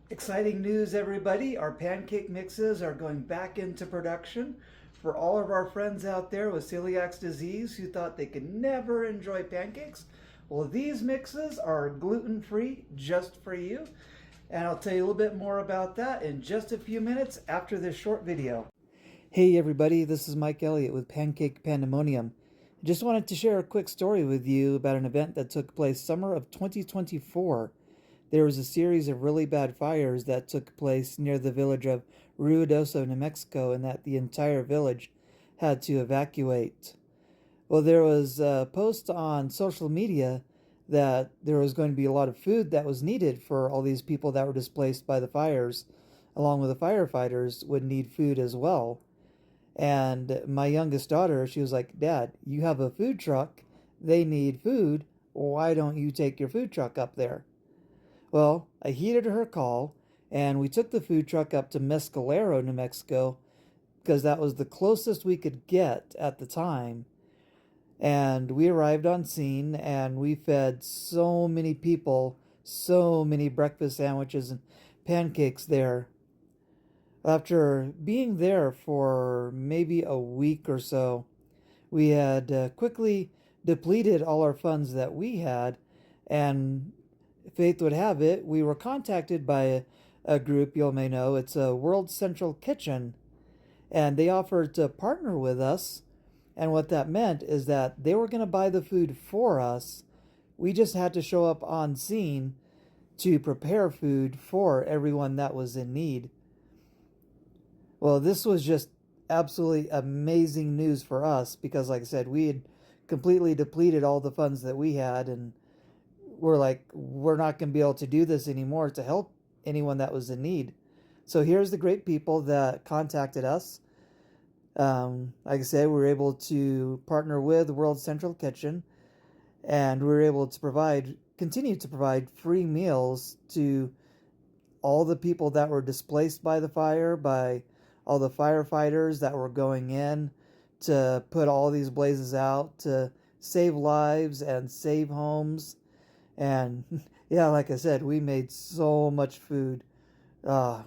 Exciting news, everybody. Our pancake mixes are going back into production for all of our friends out there with celiac disease who thought they could never enjoy pancakes. Well, these mixes are gluten-free just for you. And I'll tell you a little bit more about that in just a few minutes after this short video. Hey, everybody. This is Mike Elliott with Pancake Pandemonium. I just wanted to share a quick story with you about an event that took place summer of 2024. There was a series of really bad fires that took place near the village of Ruidoso, New Mexico, and that the entire village had to evacuate. Well, there was a post on social media that there was going to be a lot of food that was needed for all these people that were displaced by the fires, along with the firefighters would need food as well. And my youngest daughter, she was like, "Dad, you have a food truck. They need food. Why don't you take your food truck up there?" Well, I heeded her call, and we took the food truck up to Mescalero, New Mexico, because that was the closest we could get at the time. And we arrived on scene, and we fed so many people, so many breakfast sandwiches and pancakes there. After being there for maybe a week or so, we had quickly depleted all our funds that we had, and faith would have it, we were contacted by a group you may know. It's a World Central Kitchen, and they offered to partner with us. And what that meant is that they were going to buy the food for us. We just had to show up on scene to prepare food for everyone that was in need. Well, this was just absolutely amazing news for us because, like I said, we had completely depleted all the funds that we had, and we're like, we're not going to be able to do this anymore to help anyone that was in need. So here's the great people that contacted us. Like I said, we were able to partner with the World Central Kitchen, and we were able to continue to provide free meals to all the people that were displaced by the fire, by all the firefighters that were going in to put all these blazes out to save lives and save homes. And yeah, like I said, we made so much food.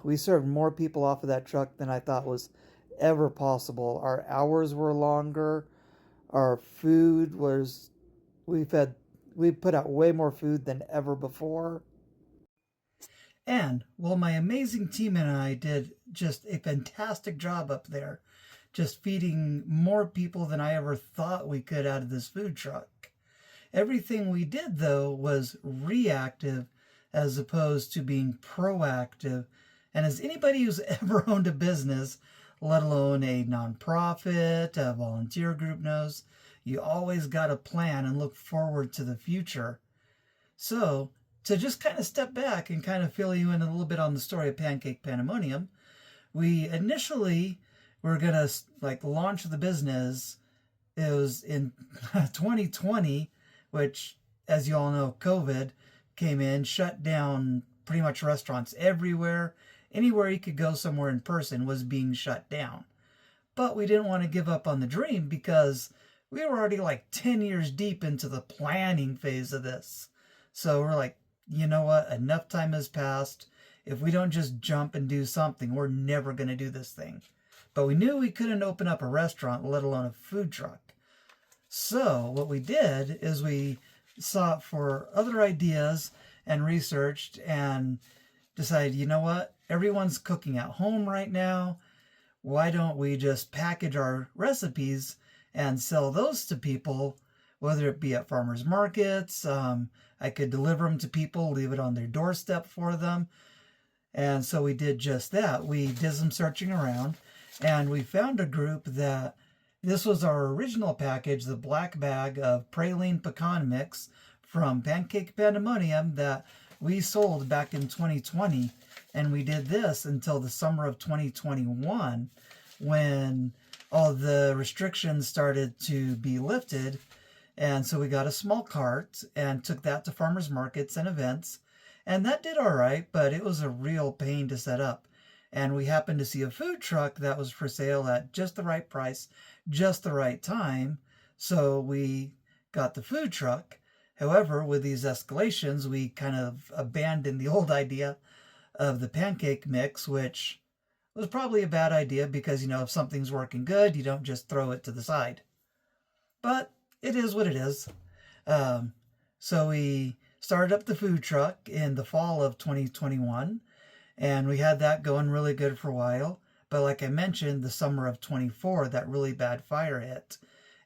We served more people off of that truck than I thought was ever possible. Our hours were longer. Our food was, we put out way more food than ever before. And, well, my amazing team and I did just a fantastic job up there, just feeding more people than I ever thought we could out of this food truck. Everything we did, though, was reactive as opposed to being proactive. And as anybody who's ever owned a business, let alone a nonprofit, a volunteer group knows, you always got to plan and look forward to the future. So, to just kind of step back and kind of fill you in a little bit on the story of Pancake Pandemonium, we initially were going to launch the business. It was in 2020, which, as you all know, COVID came in, shut down pretty much restaurants everywhere. Anywhere you could go somewhere in person was being shut down. But we didn't want to give up on the dream because we were already 10 years deep into the planning phase of this. So we're like, you know what? Enough time has passed. If we don't just jump and do something, we're never going to do this thing. But we knew we couldn't open up a restaurant, let alone a food truck. So what we did is we sought for other ideas and researched and decided, you know what? Everyone's cooking at home right now. Why don't we just package our recipes and sell those to people, whether it be at farmers markets? I could deliver them to people, leave it on their doorstep for them. And so we did just that. We did some searching around, and we found a group that this was our original package, the black bag of praline pecan mix from Pancake Pandemonium that we sold back in 2020. And we did this until the summer of 2021 when all the restrictions started to be lifted. And so we got a small cart and took that to farmers markets and events. And that did all right, but it was a real pain to set up. And we happened to see a food truck that was for sale at just the right price, just the right time. So we got the food truck. However, with these escalations, we kind of abandoned the old idea of the pancake mix, which was probably a bad idea because, if something's working good, you don't just throw it to the side. But it is what it is. Um, so we started up the food truck in the fall of 2021, and we had that going really good for a while. But like I mentioned, the summer of 24, that really bad fire hit,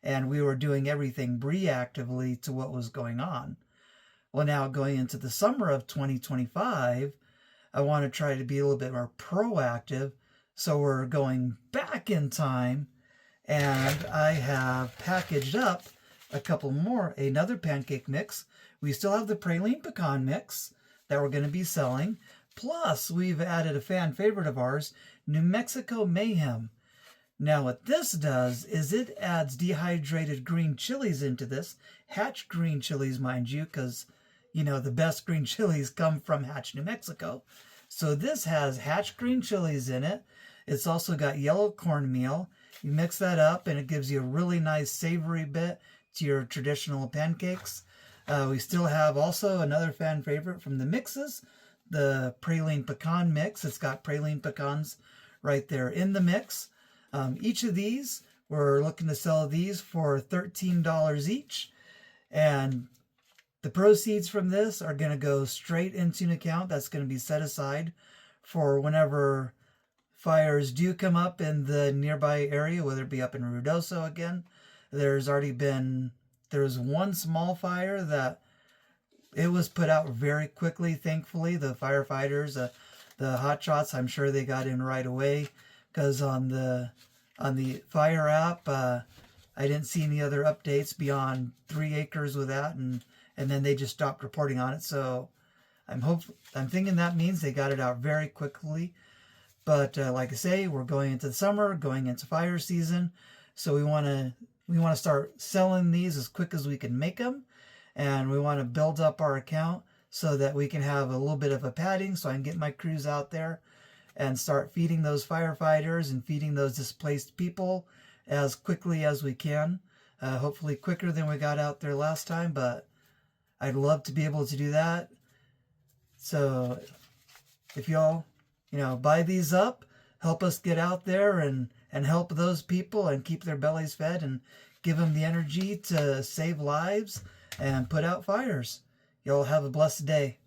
and we were doing everything reactively to what was going on. Well, now going into the summer of 2025, I want to try to be a little bit more proactive. So we're going back in time, and I have packaged up another pancake mix. We still have the praline pecan mix that we're going to be selling. Plus, we've added a fan favorite of ours, New Mexico Mayhem. Now, what this does is it adds dehydrated green chilies into this. Hatch green chilies, mind you, because, the best green chilies come from Hatch, New Mexico. So this has Hatch green chilies in it. It's also got yellow cornmeal. You mix that up, and it gives you a really nice savory bit to your traditional pancakes. We still have also another fan favorite from the mixes, the praline pecan mix. It's got praline pecans right there in the mix. Each of these, we're looking to sell these for $13 each. And the proceeds from this are going to go straight into an account that's going to be set aside for whenever fires do come up in the nearby area, whether it be up in Ruidoso again. There was one small fire that it was put out very quickly, thankfully. The firefighters, the hot shots, I'm sure they got in right away, because on the fire app, I didn't see any other updates beyond 3 acres with that, and then they just stopped reporting on it. So I'm thinking that means they got it out very quickly. But like I say, we're going into the summer, going into fire season, so we want to start selling these as quick as we can make them, and we want to build up our account so that we can have a little bit of a padding, so I can get my crews out there and start feeding those firefighters and feeding those displaced people as quickly as we can. Hopefully quicker than we got out there last time, but I'd love to be able to do that. So if y'all, buy these up, help us get out there and help those people and keep their bellies fed and give them the energy to save lives and put out fires. Y'all have a blessed day.